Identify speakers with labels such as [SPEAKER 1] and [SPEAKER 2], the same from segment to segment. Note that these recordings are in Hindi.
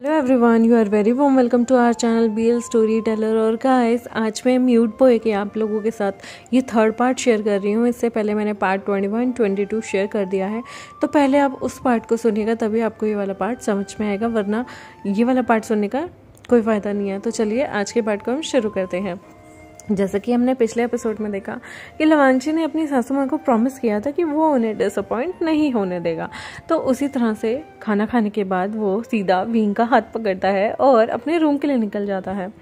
[SPEAKER 1] Hello everyone, you are very warm welcome to our channel BL story teller. और गाइस, आज मैं म्यूट बॉय के आप लोगों के साथ ये थर्ड पार्ट शेयर कर रही हूँ। इससे पहले मैंने पार्ट 21, 22 शेयर कर दिया है, तो पहले आप उस पार्ट को सुनिएगा, तभी आपको ये वाला पार्ट समझ में आएगा, वरना ये वाला पार्ट सुनने का कोई फ़ायदा नहीं है। तो चलिए आज के पार्ट को हम शुरू करते हैं। जैसा कि हमने पिछले एपिसोड में देखा कि लवांशी ने अपनी सासू माँ को प्रॉमिस किया था कि वो उन्हें डिसअपॉइंट नहीं होने देगा, तो उसी तरह से खाना खाने के बाद वो सीधा वीन का हाथ पकड़ता है और अपने रूम के लिए निकल जाता है।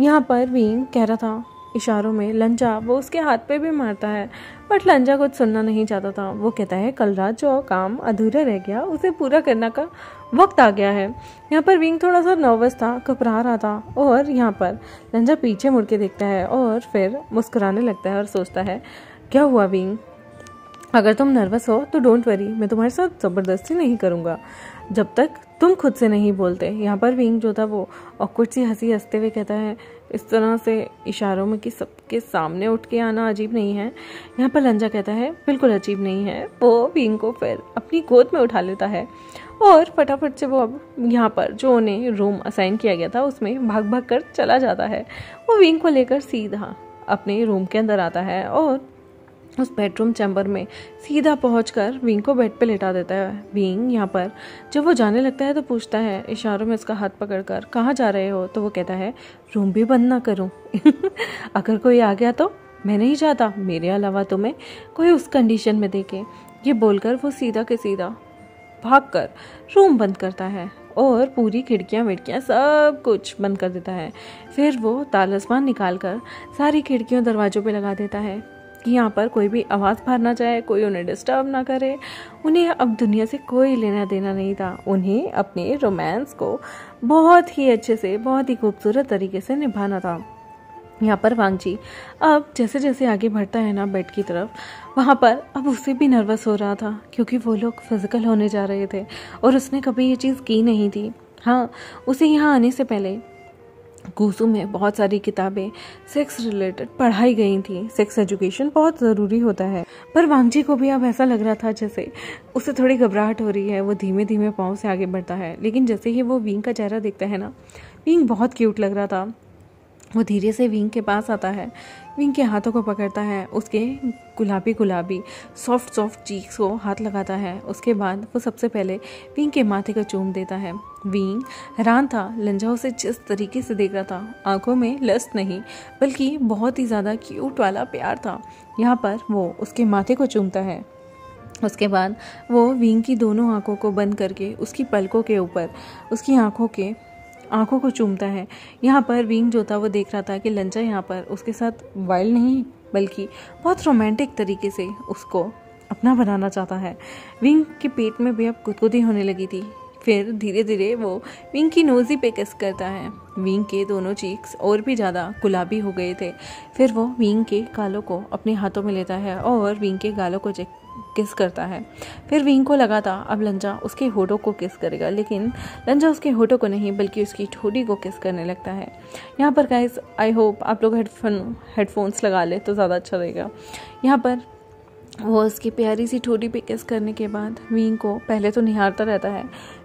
[SPEAKER 1] यहाँ पर वीन कह रहा था इशारों में लंजा, वो उसके हाथ पे भी मारता है, बट लंजा कुछ सुनना नहीं चाहता था। वो कहता है कल रात जो काम अधूरा रह गया उसे पूरा करने का वक्त आ गया है। यहाँ पर विंग थोड़ा सा नर्वस था, घबरा रहा था, और यहाँ पर लंजा पीछे मुड़ के देखता है और फिर मुस्कुराने लगता है और सोचता है क्या हुआ विंग, अगर तुम नर्वस हो तो डोंट वरी, मैं तुम्हारे साथ ज़बरदस्ती नहीं करूँगा जब तक तुम खुद से नहीं बोलते। यहाँ पर विंग जो था वो ऑकवर्ड सी हंसी हंसते हुए कहता है इस तरह से इशारों में कि सबके सामने उठ के आना अजीब नहीं है। यहाँ पर लंजा कहता है बिल्कुल अजीब नहीं है। वो विंग को फिर अपनी गोद में उठा लेता है और फटाफट से वो अब यहाँ पर जो उन्हें रूम असाइन किया गया था उसमें भाग भाग कर चला जाता है। वो विंग को लेकर सीधा अपने रूम के अंदर आता है और उस बेडरूम चैम्बर में सीधा पहुंचकर विंग को बेड पे लेटा देता है। विंग यहाँ पर जब वो जाने लगता है तो पूछता है इशारों में उसका हाथ पकड़कर कहाँ जा रहे हो, तो वो कहता है रूम भी बंद ना करूं अगर कोई आ गया तो मैं नहीं चाहता मेरे अलावा तुम्हें कोई उस कंडीशन में देखे। ये बोलकर वो सीधा के सीधा भागकर रूम बंद करता है और पूरी खिड़कियां विड़कियां सब कुछ बंद कर देता है। फिर वो तालिस्मान निकाल कर सारी खिड़कियों दरवाजों पे लगा देता है कि यहाँ पर कोई भी आवाज़ बाहर ना जाए, कोई उन्हें डिस्टर्ब ना करे। उन्हें अब दुनिया से कोई लेना देना नहीं था, उन्हें अपने रोमांस को बहुत ही अच्छे से, बहुत ही खूबसूरत तरीके से निभाना था। यहाँ पर वांगजी अब जैसे जैसे आगे बढ़ता है ना बेड की तरफ, वहाँ पर अब उसे भी नर्वस हो रहा था, क्योंकि वो लोग फिजिकल होने जा रहे थे और उसने कभी ये चीज़ की नहीं थी। हाँ, उसे यहाँ आने से पहले गूसू में बहुत सारी किताबें सेक्स रिलेटेड पढ़ाई गई थी। सेक्स एजुकेशन बहुत ज़रूरी होता है, पर वांगजी को भी अब ऐसा लग रहा था जैसे उसे थोड़ी घबराहट हो रही है। वो धीमे धीमे पाँव से आगे बढ़ता है, लेकिन जैसे ही वो विंग का चेहरा देखता है ना, विंग बहुत क्यूट लग रहा था। वो धीरे से विंग के पास आता है, विंग के हाथों को पकड़ता है, उसके गुलाबी गुलाबी सॉफ्ट सॉफ्ट चीक्स को हाथ लगाता है। उसके बाद वो सबसे पहले विंग के माथे को चूम देता है। विंग हैरान था, लंजा उसे जिस तरीके से देख रहा था, आंखों में लस्ट नहीं बल्कि बहुत ही ज़्यादा क्यूट वाला प्यार था। यहाँ पर वो उसके माथे को चूमता है। उसके बाद वो विंग की दोनों आंखों को बंद करके उसकी पलकों के ऊपर उसकी आंखों को चूमता है। यहाँ पर विंग जो था वो देख रहा था कि लंजा यहाँ पर उसके साथ वाइल्ड नहीं बल्कि बहुत रोमांटिक तरीके से उसको अपना बनाना चाहता है। विंग के पेट में भी अब गुदगुदी होने लगी थी। फिर धीरे धीरे वो विंग की नोज़ी पे किस करता है। विंग के दोनों चीक्स और भी ज़्यादा गुलाबी हो गए थे। फिर वो विंग के गालों को अपने हाथों में लेता है और विंग के गालों को किस करता है। फिर विंग को लगा था अब लंजा उसके होठों को किस करेगा, लेकिन लंजा उसके होठों को नहीं बल्कि उसकी ठोड़ी को किस करने लगता है। यहाँ पर गाइस, आई होप आप लोग हेडफोन्स लगा ले तो ज़्यादा अच्छा रहेगा। यहाँ पर वो उसकी प्यारी सी ठोड़ी पे किस करने के बाद विंग को पहले तो निहारता रहता है।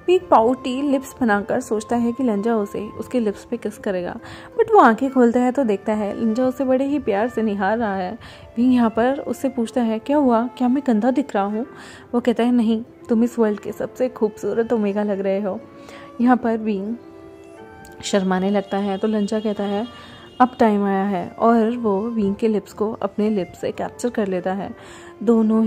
[SPEAKER 1] विंग पाउटी लिप्स बनाकर सोचता है कि लंजा उसे उसके लिप्स पे किस करेगा, बट वो आंखें खोलता है तो देखता है लंजा उसे बड़े ही प्यार से निहार रहा है। विंग यहाँ पर उससे पूछता है क्या हुआ, क्या मैं गंदा दिख रहा हूँ? वो कहता है नहीं, तुम इस वर्ल्ड के सबसे खूबसूरत ओमेगा लग रहे हो। यहाँ पर विंग शर्माने लगता है तो लंजा कहता है अब टाइम आया है, और वो विंग के लिप्स को अपने लिप्स से कैप्चर कर लेता है। दोनों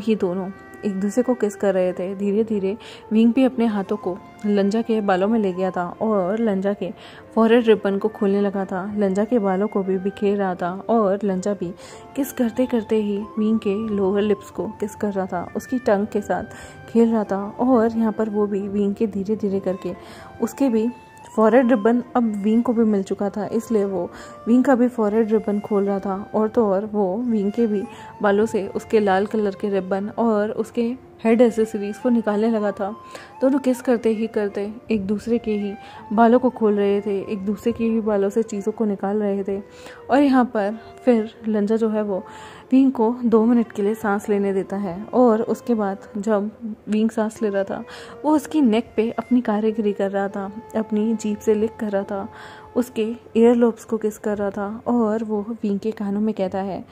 [SPEAKER 1] एक दूसरे को किस कर रहे थे। धीरे धीरे विंग भी अपने हाथों को लंजा के बालों में ले गया था और लंजा के फॉरहेड रिबन को खोलने लगा था। लंजा के बालों को भी बिखेर रहा था और लंजा भी किस करते करते ही विंग के लोअर लिप्स को किस कर रहा था, उसकी टंग के साथ खेल रहा था। और यहाँ पर वो भी विंग के धीरे धीरे करके उसके भी फॉरहेड रिबन अब विंग को भी मिल चुका था, इसलिए वो विंग का भी फॉरहेड रिबन खोल रहा था। और तो और वो विंग के भी बालों से उसके लाल कलर के रिबन और उसके हेड एसेसरीज को निकालने लगा था। दोनों किस करते ही करते एक दूसरे के ही बालों को खोल रहे थे, एक दूसरे के ही बालों से चीज़ों को निकाल रहे थे। और यहाँ पर फिर लंजा जो है वो विंग को 2 मिनट के लिए सांस लेने देता है। और उसके बाद जब विंग सांस ले रहा था वो उसकी नेक पे अपनी कारीगरी कर रहा था, अपनी जीभ से लिक कर रहा था, उसके ईयर लोब्स को किस कर रहा था। और वो विंग के कानों में कहता है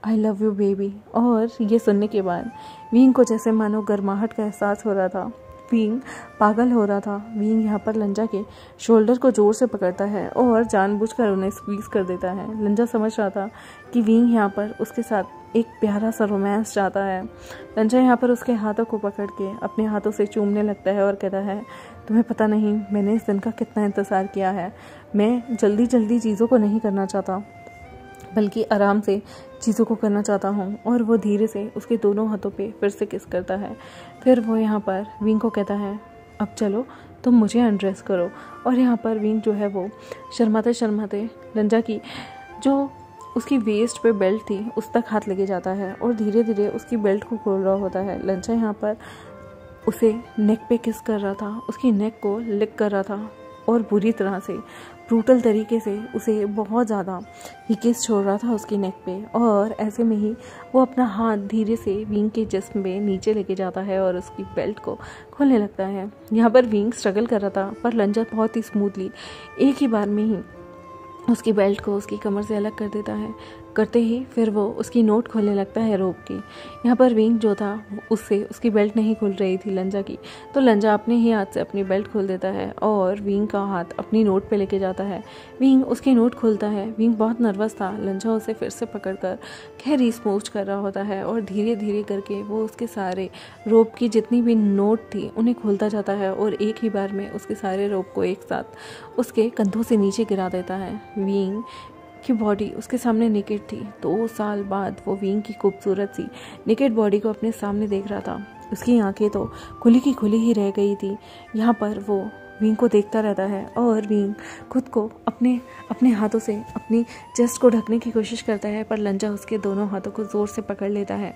[SPEAKER 1] आई लव यू बेबी। और ये सुनने के बाद विंग को जैसे मानो गर्माहट का एहसास हो रहा था, विंग पागल हो रहा था। विंग यहाँ पर लंजा के शोल्डर को जोर से पकड़ता है और जानबूझकर उन्हें स्क्वीज कर देता है। लंजा समझ रहा था कि विंग यहाँ पर उसके साथ एक प्यारा सा रोमांस चाहता है। लंजा यहाँ पर उसके हाथों को पकड़ के अपने हाथों से चूमने लगता है और कहता है तुम्हें पता नहीं मैंने इस दिन का कितना इंतज़ार किया है। मैं जल्दी जल्दी चीज़ों को नहीं करना चाहता, बल्कि आराम से चीज़ों को करना चाहता हूँ। और वो धीरे से उसके दोनों हाथों पे फिर से किस करता है। फिर वो यहाँ पर विंग को कहता है अब चलो तुम मुझे अनड्रेस करो। और यहाँ पर विंग जो है वो शर्माते शर्माते लंजा की जो उसकी वेस्ट पे बेल्ट थी उस तक हाथ लेके जाता है और धीरे धीरे उसकी बेल्ट को खोल रहा होता है। लंजा यहाँ पर उसे नेक पे किस कर रहा था, उसकी नेक को लिक कर रहा था और बुरी तरह से ब्रूटल तरीके से उसे बहुत ज़्यादा ही किस छोड़ रहा था उसकी नेक पे। और ऐसे में ही वो अपना हाथ धीरे से विंग के जिस्म पे नीचे लेके जाता है और उसकी बेल्ट को खोलने लगता है। यहाँ पर विंग स्ट्रगल कर रहा था पर लंजा बहुत ही स्मूथली एक ही बार में ही उसकी बेल्ट को उसकी कमर से अलग कर देता है। करते ही फिर वो उसकी नोट खोलने लगता है रोप की। यहाँ पर विंग जो था उससे उसकी बेल्ट नहीं खुल रही थी लंजा की, तो लंजा अपने ही हाथ से अपनी बेल्ट खोल देता है और विंग का हाथ अपनी नोट पे लेके जाता है। विंग उसकी नोट खोलता है। विंग बहुत नर्वस था। लंजा उसे फिर से पकड़कर गहरी स्मूच कर रहा होता है और धीरे धीरे करके वो उसके सारे रोप की जितनी भी नोट थी उन्हें खोलता जाता है और एक ही बार में उसके सारे रोप को एक साथ उसके कंधों से नीचे गिरा देता है। विंग की बॉडी उसके सामने नेकेड थी। 2 साल बाद वो विंग की खूबसूरत सी नेकेड बॉडी को अपने सामने देख रहा था। उसकी आंखें तो खुली की खुली ही रह गई थी। यहाँ पर वो विंग को देखता रहता है और विंग खुद को अपने हाथों से अपनी चेस्ट को ढकने की कोशिश करता है, पर लंजा उसके दोनों हाथों को ज़ोर से पकड़ लेता है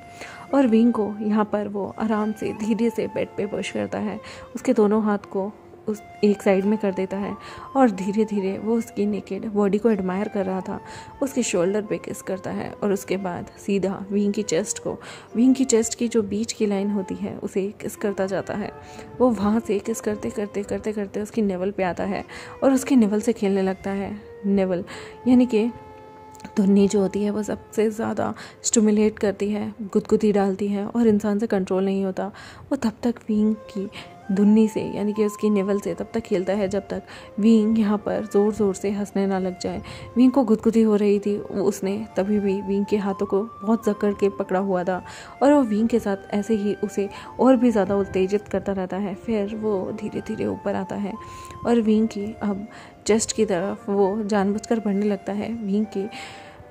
[SPEAKER 1] और विंग को यहाँ पर वो आराम से धीरे से बेड पे पुश करता है। उसके दोनों हाथ को उस एक साइड में कर देता है और धीरे धीरे वो उसकी नेकेड बॉडी को एडमायर कर रहा था। उसके शोल्डर पे किस करता है और उसके बाद सीधा विंग की चेस्ट की जो बीच की लाइन होती है उसे किस करता जाता है। वो वहाँ से किस करते करते करते करते उसकी नेवल पे आता है और उसकी नेवल से खेलने लगता है। नेवल यानी कि धुन्नी जो होती है वो सबसे ज़्यादा स्टिमुलेट करती है, गुदगुदी डालती है और इंसान से कंट्रोल नहीं होता। वो तब तक विंग की धुन्नी से यानी कि उसकी नेवल से तब तक खेलता है जब तक विंग यहाँ पर ज़ोर ज़ोर से हंसने ना लग जाए। विंग को गुदगुदी हो रही थी, उसने तभी भी विंग के हाथों को बहुत जकड़ के पकड़ा हुआ था और वो विंग के साथ ऐसे ही उसे और भी ज़्यादा उत्तेजित करता रहता है। फिर वो धीरे धीरे ऊपर आता है और विंग की अब चेस्ट की तरफ वो जानबूझकर बढ़ने लगता है।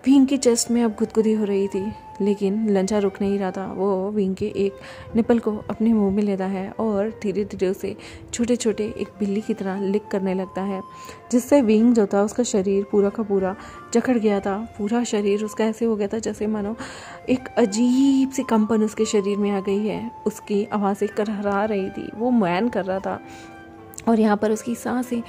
[SPEAKER 1] विंग की चेस्ट में अब गुदगुदी हो रही थी, लेकिन लंजा रुक नहीं रहा था। वो विंग के एक निपल को अपने मुंह में लेता है और धीरे धीरे उसे छोटे छोटे एक बिल्ली की तरह लिक करने लगता है, जिससे विंग जो था उसका शरीर पूरा का पूरा जकड़ गया था। पूरा शरीर उसका ऐसे हो गया था जैसे मानो एक अजीब सी कंपन उसके शरीर में आ गई है। उसकी आवाज़ें करहरा रही थी, वो मैन कर रहा था और यहाँ पर उसकी सांसें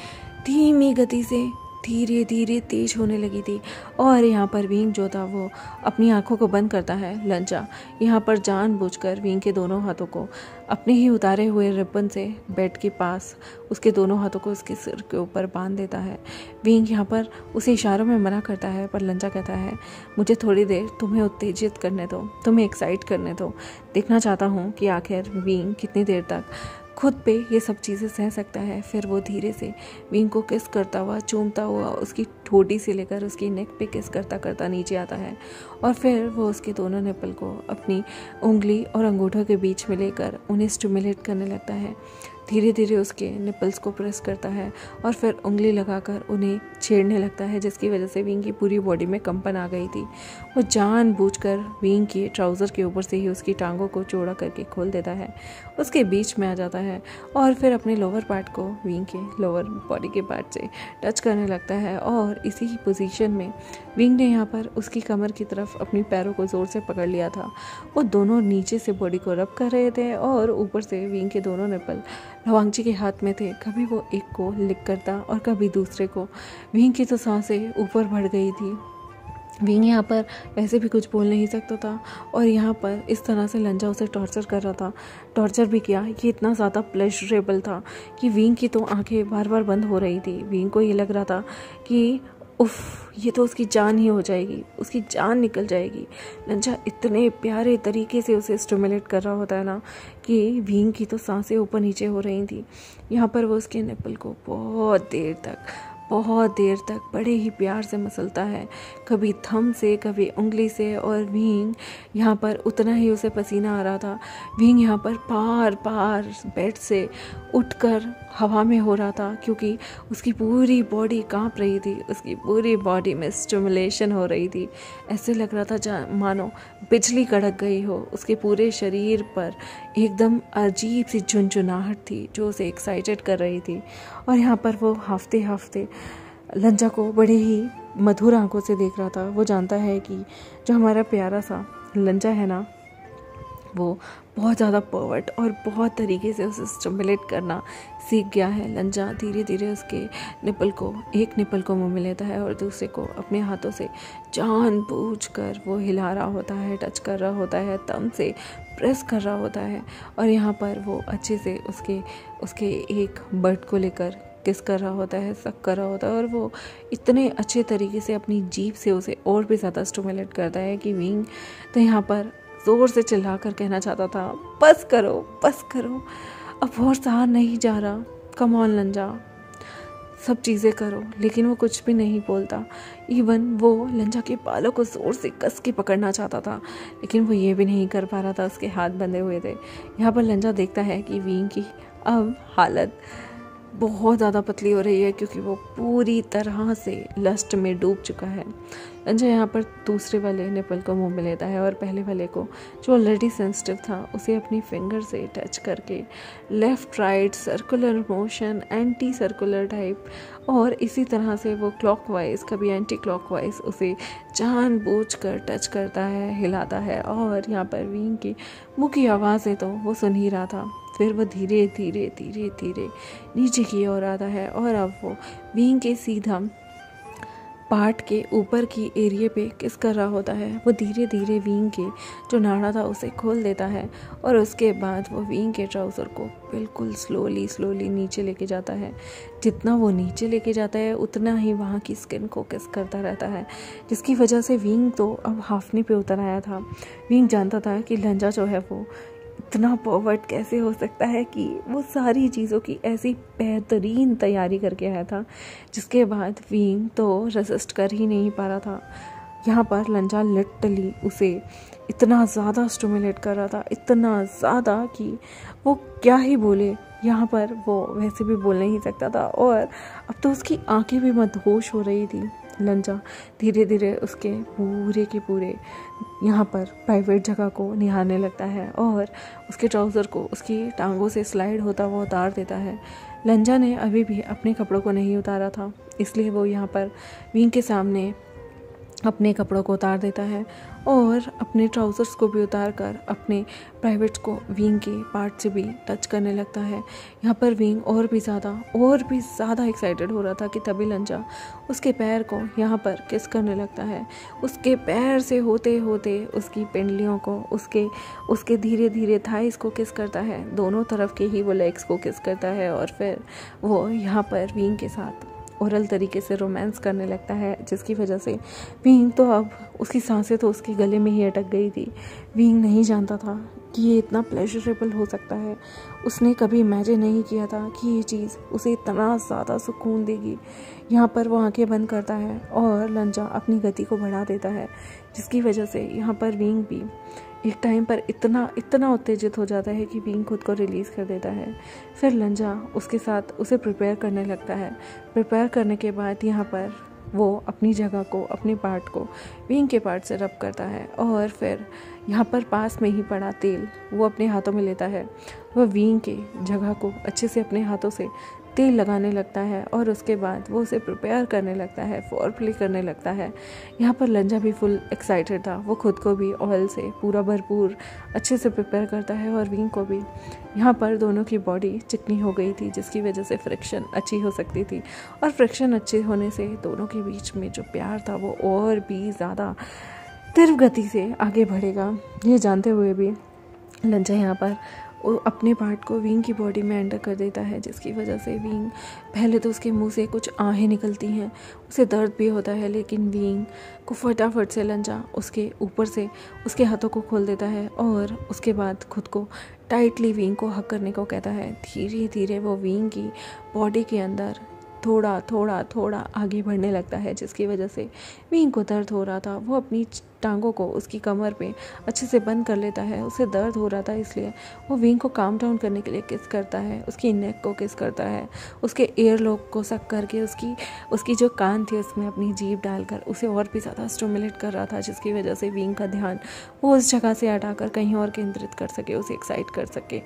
[SPEAKER 1] धीमी गति से धीरे धीरे तेज होने लगी थी। और यहाँ पर विंग जो था वो अपनी आंखों को बंद करता है। लंजा यहाँ पर जानबूझकर विंग के दोनों हाथों को अपने ही उतारे हुए रिबन से बेड के पास उसके दोनों हाथों को उसके सिर के ऊपर बांध देता है। विंग यहाँ पर उसे इशारों में मना करता है, पर लंजा कहता है मुझे थोड़ी देर तुम्हें उत्तेजित करने दो, तुम्हें एक्साइट करने दो। देखना चाहता हूँ कि आखिर विंग कितनी देर तक खुद पे ये सब चीज़ें सह सकता है। फिर वो धीरे से विंग को किस करता हुआ, चूमता हुआ उसकी ठोड़ी से लेकर उसकी नेक पे किस करता करता नीचे आता है और फिर वो उसके दोनों निपल को अपनी उंगली और अंगूठों के बीच में लेकर उन्हें स्टिमुलेट करने लगता है। धीरे धीरे उसके निपल्स को प्रेस करता है और फिर उंगली लगाकर उन्हें छेड़ने लगता है, जिसकी वजह से विंग की पूरी बॉडी में कंपन आ गई थी। वो जानबूझकर विंग के ट्राउज़र के ऊपर से ही उसकी टांगों को चौड़ा करके खोल देता है, उसके बीच में आ जाता है और फिर अपने लोअर पार्ट को विंग के लोअर बॉडी के पार्ट से टच करने लगता है। और इसी ही पोजीशन में विंग ने यहाँ पर उसकी कमर की तरफ अपनी पैरों को ज़ोर से पकड़ लिया था। वो दोनों नीचे से बॉडी को रब कर रहे थे और ऊपर से विंग के दोनों निपल लवांगची के हाथ में थे। कभी वो एक को लिक करता और कभी दूसरे को। विंग की तो सांसें ऊपर बढ़ गई थी। विंग यहाँ पर वैसे भी कुछ बोल नहीं सकता था और यहाँ पर इस तरह से लंजा उसे टॉर्चर कर रहा था। टॉर्चर भी किया, ये इतना ज़्यादा प्लेजरेबल था कि विंग की तो आंखें बार बार बंद हो रही थी। विंग को ये लग रहा था कि उफ, ये तो उसकी जान ही हो जाएगी, उसकी जान निकल जाएगी। लंजा इतने प्यारे तरीके से उसे स्टिमुलेट कर रहा होता है ना कि विंग की तो सांसें ऊपर नीचे हो रही थी। यहाँ पर वो उसके निपल को बहुत देर तक बड़े ही प्यार से मसलता है, कभी थंब से कभी उंगली से। और विंग यहाँ पर उतना ही उसे पसीना आ रहा था। विंग यहाँ पर बार बेड से उठकर हवा में हो रहा था क्योंकि उसकी पूरी बॉडी कांप रही थी, उसकी पूरी बॉडी में स्टिमुलेशन हो रही थी। ऐसे लग रहा था मानो बिजली कड़क गई हो। उसके पूरे शरीर पर एकदम अजीब सी झुनझुनाहट थी जो उसे एक्साइटेड कर रही थी। और यहाँ पर वो हाफते लंजा को बड़े ही मधुर आंखों से देख रहा था। वो जानता है कि जो हमारा प्यारा सा लंजा है ना, वो बहुत ज़्यादा पर्वर्ट और बहुत तरीके से उसे स्टिमुलेट करना सीख गया है। लंजा धीरे धीरे उसके एक निपल को मुंह में लेता है और दूसरे को अपने हाथों से जानबूझकर वो हिला रहा होता है, टच कर रहा होता है, तम से प्रेस कर रहा होता है। और यहाँ पर वो अच्छे से उसके एक बर्ड को लेकर किस कर रहा होता है, सक कर रहा होता है। और वो इतने अच्छे तरीके से अपनी जीभ से उसे और भी ज़्यादा स्टिमुलेट करता है कि विंग तो यहाँ पर ज़ोर से चिल्लाकर कहना चाहता था, बस करो, अब और सहा नहीं जा रहा, कम ऑन लंजा, सब चीज़ें करो। लेकिन वो कुछ भी नहीं बोलता। इवन वो लंजा के बालों को ज़ोर से कस के पकड़ना चाहता था, लेकिन वो ये भी नहीं कर पा रहा था, उसके हाथ बंधे हुए थे। यहाँ पर लंजा देखता है कि विंग की अब हालत बहुत ज़्यादा पतली हो रही है क्योंकि वो पूरी तरह से लस्ट में डूब चुका है। लंजा यहाँ पर दूसरे वाले निपल को मुंह में लेता है और पहले वाले को, जो ऑलरेडी सेंसिटिव था, उसे अपनी फिंगर से टच करके left right circular motion, anti circular type, और इसी तरह से वो क्लॉकवाइज कभी एंटी क्लॉकवाइज उसे जानबूझकर टच करता है, हिलाता है। और यहाँ पर विंग की मुँह की आवाज़ें तो वो सुन ही रहा था। फिर वो धीरे धीरे नीचे की ओर आता है और अब वो विंग के सीधा पार्ट के ऊपर की एरिया पे किस कर रहा होता है। वो धीरे धीरे विंग के जो नाड़ा था उसे खोल देता है और उसके बाद वो विंग के ट्राउज़र को बिल्कुल स्लोली नीचे लेके जाता है। जितना वो नीचे लेके जाता है उतना ही वहाँ की स्किन को किस करता रहता है, जिसकी वजह से विंग तो अब हाफने पे उतर आया था। विंग जानता था कि लंजा जो है वो इतना पर्वर्ट कैसे हो सकता है कि वो सारी चीज़ों की ऐसी बेहतरीन तैयारी करके आया था, जिसके बाद विंग तो रेसिस्ट कर ही नहीं पा रहा था। यहाँ पर लंजा लिटरली उसे इतना ज़्यादा स्टिमुलेट कर रहा था, इतना ज़्यादा कि वो क्या ही बोले। यहाँ पर वो वैसे भी बोल नहीं सकता था और अब तो उसकी आंखें भी मदहोश हो रही थी। लंजा धीरे धीरे उसके पूरे के पूरे यहाँ पर प्राइवेट जगह को निहारने लगता है और उसके ट्राउज़र को उसकी टांगों से स्लाइड होता हुआ उतार देता है। लंजा ने अभी भी अपने कपड़ों को नहीं उतारा था, इसलिए वो यहाँ पर विंग के सामने अपने कपड़ों को उतार देता है और अपने ट्राउज़र्स को भी उतार कर अपने प्राइवेट्स को विंग के पार्ट से भी टच करने लगता है। यहाँ पर विंग और भी ज़्यादा एक्साइटेड हो रहा था कि तभी लंजा उसके पैर को यहाँ पर किस करने लगता है। उसके पैर से होते होते उसकी पिंडलियों को, उसके धीरे धीरे थाइस को किस करता है, दोनों तरफ के ही वो लेग्स को किस करता है और फिर वो यहाँ पर विंग के साथ ओरल तरीके से रोमांस करने लगता है, जिसकी वजह से विंग तो अब उसकी सांसें तो उसके गले में ही अटक गई थी। विंग नहीं जानता था कि ये इतना प्लेजरेबल हो सकता है। उसने कभी इमेजिन नहीं किया था कि ये चीज़ उसे इतना ज़्यादा सुकून देगी। यहाँ पर वो आंखें बंद करता है और लंजा अपनी गति को बढ़ा देता है, जिसकी वजह से यहाँ पर विंग भी एक टाइम पर इतना इतना उत्तेजित हो जाता है कि विंग खुद को रिलीज़ कर देता है। फिर लंजा उसके साथ उसे प्रिपेयर करने लगता है। प्रिपेयर करने के बाद यहाँ पर वो अपनी जगह को, अपने पार्ट को विंग के पार्ट से रब करता है और फिर यहाँ पर पास में ही पड़ा तेल वो अपने हाथों में लेता है। वह विंग के जगह को अच्छे से अपने हाथों से तेल लगाने लगता है और उसके बाद वो उसे प्रिपेयर करने लगता है, फोरप्ले करने लगता है। यहाँ पर लंजा भी फुल एक्साइटेड था। वो खुद को भी ऑयल से पूरा भरपूर अच्छे से प्रिपेयर करता है और विंग को भी। यहाँ पर दोनों की बॉडी चिकनी हो गई थी जिसकी वजह से फ्रिक्शन अच्छी हो सकती थी और फ्रिक्शन अच्छे होने से दोनों के बीच में जो प्यार था वो और भी ज़्यादा तीव्र गति से आगे बढ़ेगा। ये जानते हुए भी लंजा यहाँ पर वो अपने पार्ट को विंग की बॉडी में एंटर कर देता है, जिसकी वजह से विंग, पहले तो उसके मुंह से कुछ आहें निकलती हैं, उसे दर्द भी होता है, लेकिन विंग को फटाफट से लंजा उसके ऊपर से उसके हाथों को खोल देता है और उसके बाद खुद को टाइटली विंग को हक करने को कहता है। धीरे धीरे वो विंग की बॉडी के अंदर थोड़ा थोड़ा थोड़ा आगे बढ़ने लगता है, जिसकी वजह से विंग को दर्द हो रहा था। वो अपनी टांगों को उसकी कमर पे अच्छे से बंद कर लेता है। उसे दर्द हो रहा था इसलिए वो विंग को काम डाउन करने के लिए किस करता है, उसकी नेक को किस करता है, उसके एयर लॉक को सक करके उसकी जो कान थी उसमें अपनी जीभ डालकर उसे और भी ज़्यादा स्टिमुलेट कर रहा था, जिसकी वजह से विंग का ध्यान वो उस जगह से हटाकर कहीं और केंद्रित कर सके, उसे एक्साइट कर सके।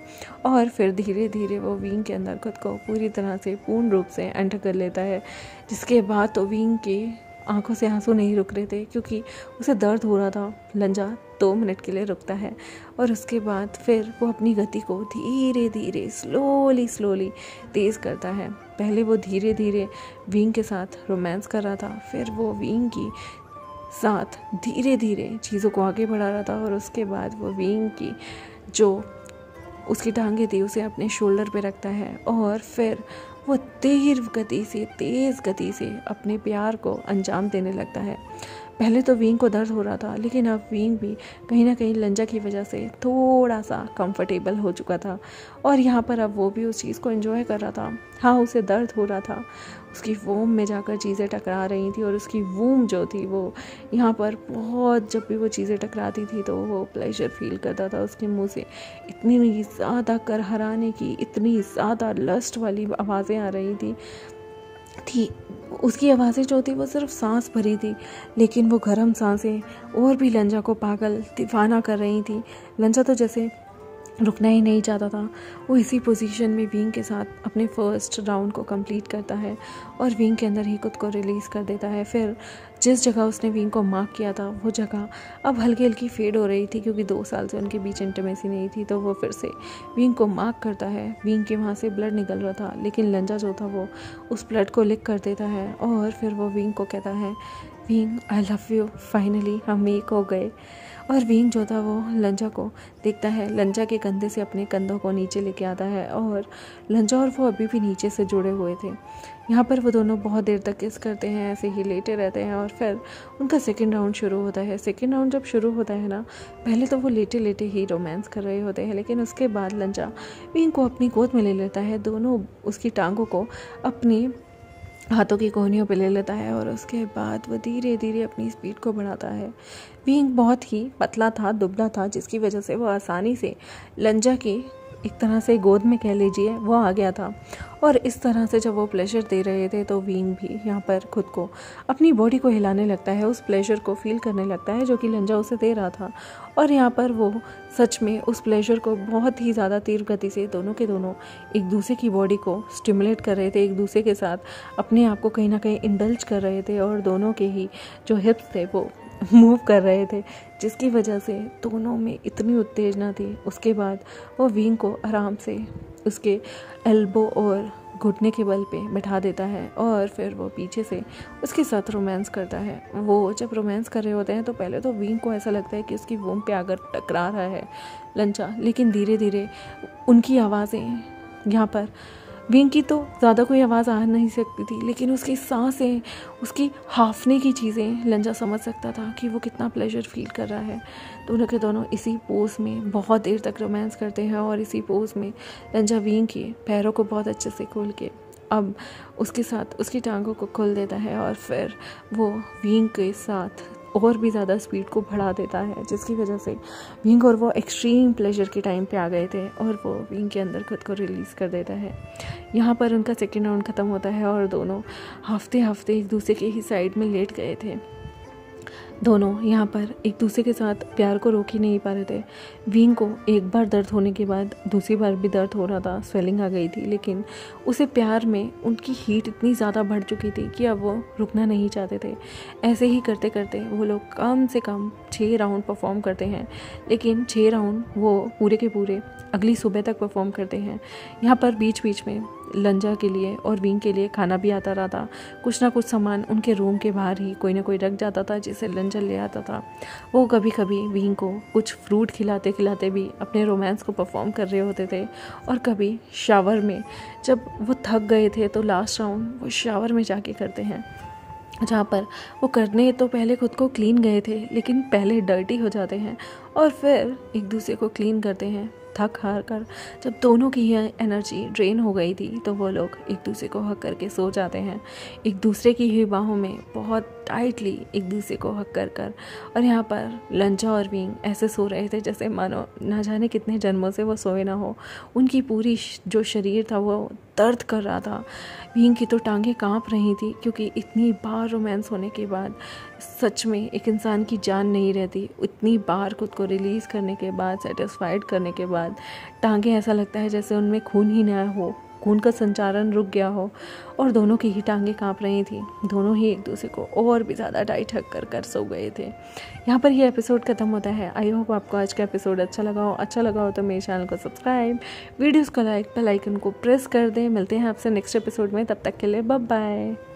[SPEAKER 1] और फिर धीरे धीरे वो विंग के अंदर खुद को पूरी तरह से पूर्ण रूप से एंटर कर लेता है, जिसके बाद तो विंग की आंखों से आंसू नहीं रुक रहे थे क्योंकि उसे दर्द हो रहा था। लंजा 2 मिनट के लिए रुकता है और उसके बाद फिर वो अपनी गति को धीरे धीरे स्लोली तेज़ करता है। पहले वो धीरे धीरे विंग के साथ रोमांस कर रहा था, फिर वो विंग की साथ धीरे धीरे चीज़ों को आगे बढ़ा रहा था और उसके बाद वो विंग की जो उसकी टांगे थी उसे अपने शोल्डर पे रखता है और फिर वो तेज़ गति से अपने प्यार को अंजाम देने लगता है। पहले तो विंग को दर्द हो रहा था, लेकिन अब विंग भी कहीं ना कहीं लंजा की वजह से थोड़ा सा कंफर्टेबल हो चुका था और यहाँ पर अब वो भी उस चीज़ को एंजॉय कर रहा था। हाँ, उसे दर्द हो रहा था, उसकी वोम में जाकर चीज़ें टकरा रही थी और उसकी वोम जो थी वो यहाँ पर बहुत, जब भी वो चीज़ें टकराती थी तो वो प्लेजर फील करता था। उसके मुंह से इतनी ज़्यादा करहराने की, इतनी ज़्यादा लस्ट वाली आवाज़ें आ रही थी। उसकी आवाज़ें जो थी वो सिर्फ सांस भरी थी, लेकिन वो गर्म सांसें और भी लंजा को पागल दीवाना कर रही थी। लंजा तो जैसे रुकना ही नहीं चाहता था। वो इसी पोजीशन में विंग के साथ अपने फर्स्ट राउंड को कंप्लीट करता है और विंग के अंदर ही खुद को रिलीज़ कर देता है। फिर जिस जगह उसने विंग को मार्क किया था वो जगह अब हल्की हल्की फेड हो रही थी क्योंकि 2 साल से उनके बीच इंटीमेसी नहीं थी, तो वो फिर से विंग को मार्क करता है। विंग के वहाँ से ब्लड निकल रहा था, लेकिन लंजा जो था वो उस ब्लड को लिक कर देता है और फिर वो विंग को कहता है, wing I love you, finally हम एक हो गए। और विंग जो था वो लंजा को देखता है, लंजा के कंधे से अपने कंधों को नीचे लेके आता है और लंजा और वो अभी भी नीचे से जुड़े हुए थे। यहाँ पर वो दोनों बहुत देर तक किस करते हैं, ऐसे ही लेटे रहते हैं और फिर उनका सेकंड राउंड शुरू होता है। सेकंड राउंड जब शुरू होता है ना, पहले तो वो लेटे लेटे ही रोमांस कर रहे होते हैं, लेकिन उसके बाद लंजा विंग को अपनी गोद में ले लेता है, दोनों उसकी टांगों को अपनी हाथों की कोहनियों पे ले लेता है और उसके बाद वो धीरे धीरे अपनी स्पीड को बढ़ाता है। विंग बहुत ही पतला था, दुबला था, जिसकी वजह से वो आसानी से लंजा की एक तरह से गोद में कह लीजिए वो आ गया था। और इस तरह से जब वो प्लेजर दे रहे थे तो विंग भी यहाँ पर खुद को अपनी बॉडी को हिलाने लगता है, उस प्लेजर को फील करने लगता है जो कि लंजा उसे दे रहा था। और यहाँ पर वो सच में उस प्लेजर को बहुत ही ज़्यादा तीव्र गति से दोनों के दोनों एक दूसरे की बॉडी को स्टिमुलेट कर रहे थे, एक दूसरे के साथ अपने आप को कहीं ना कहीं इंडल्ज कर रहे थे और दोनों के ही जो हिप्स थे वो मूव कर रहे थे, जिसकी वजह से दोनों में इतनी उत्तेजना थी। उसके बाद वो विंग को आराम से उसके एल्बो और घुटने के बल पे बैठा देता है और फिर वो पीछे से उसके साथ रोमांस करता है। वो जब रोमांस कर रहे होते हैं तो पहले तो विंग को ऐसा लगता है कि उसकी वोम पे आकर टकरा रहा है लंजा, लेकिन धीरे धीरे उनकी आवाज़ें, यहाँ पर विंग की तो ज़्यादा कोई आवाज़ आ नहीं सकती थी, लेकिन उसकी सांसें, उसकी हाफने की चीज़ें लंजा समझ सकता था कि वो कितना प्लेजर फील कर रहा है। दोनों के दोनों इसी पोज में बहुत देर तक रोमांस करते हैं और इसी पोज में लंजा विंग के पैरों को बहुत अच्छे से खोल के अब उसके साथ उसकी टांगों को खोल देता है और फिर वो विंग के साथ और भी ज़्यादा स्पीड को बढ़ा देता है, जिसकी वजह से विंग और वो एक्सट्रीम प्लेजर के टाइम पे आ गए थे और वो विंग के अंदर खुद को रिलीज़ कर देता है। यहाँ पर उनका सेकेंड राउंड ख़त्म होता है और दोनों हफ्ते हफ्ते एक दूसरे के ही साइड में लेट गए थे। दोनों यहाँ पर एक दूसरे के साथ प्यार को रोक ही नहीं पा रहे थे। विंग को एक बार दर्द होने के बाद दूसरी बार भी दर्द हो रहा था, स्वेलिंग आ गई थी, लेकिन उसे प्यार में उनकी हीट इतनी ज़्यादा बढ़ चुकी थी कि अब वो रुकना नहीं चाहते थे। ऐसे ही करते करते वो लोग कम से कम 6 राउंड परफॉर्म करते हैं, लेकिन 6 राउंड वो पूरे के पूरे अगली सुबह तक परफॉर्म करते हैं। यहाँ पर बीच बीच में लंजा के लिए और विंग के लिए खाना भी आता रहा था। कुछ ना कुछ सामान उनके रूम के बाहर ही कोई ना कोई रख जाता था, जिसे लंजा ले आता था। वो कभी कभी विंग को कुछ फ्रूट खिलाते खिलाते भी अपने रोमांस को परफॉर्म कर रहे होते थे, और कभी शावर में जब वो थक गए थे तो लास्ट राउंड वो शावर में जाके करते हैं, जहाँ पर वो करने तो पहले खुद को क्लीन गए थे, लेकिन पहले डर्टी हो जाते हैं और फिर एक दूसरे को क्लीन करते हैं। थक हार कर जब दोनों की ही एनर्जी ड्रेन हो गई थी तो वो लोग एक दूसरे को हक करके सो जाते हैं, एक दूसरे की ही बाहों में बहुत टाइटली एक दूसरे को हक कर कर। और यहाँ पर लंजा और विंग ऐसे सो रहे थे जैसे मानो ना जाने कितने जन्मों से वो सोए ना हो। उनकी पूरी जो शरीर था वो दर्द कर रहा था। विंग की तो टांगें कांप रही थी, क्योंकि इतनी बार रोमांस होने के बाद सच में एक इंसान की जान नहीं रहती। इतनी बार खुद को रिलीज़ करने के बाद, सेटिस्फाइड करने के बाद टांगें ऐसा लगता है जैसे उनमें खून ही ना हो, खून का संचालन रुक गया हो, और दोनों की ही टांगें कांप रही थी। दोनों ही एक दूसरे को और भी ज़्यादा टाइट हक कर कर सो गए थे। यहाँ पर ये एपिसोड ख़त्म होता है। आई होप आपको आज का एपिसोड अच्छा लगा हो तो मेरे चैनल को सब्सक्राइब, वीडियोज़ को लाइक, बेल आइकन को प्रेस कर दें। मिलते हैं आपसे नेक्स्ट एपिसोड में, तब तक के लिए बाय बाय।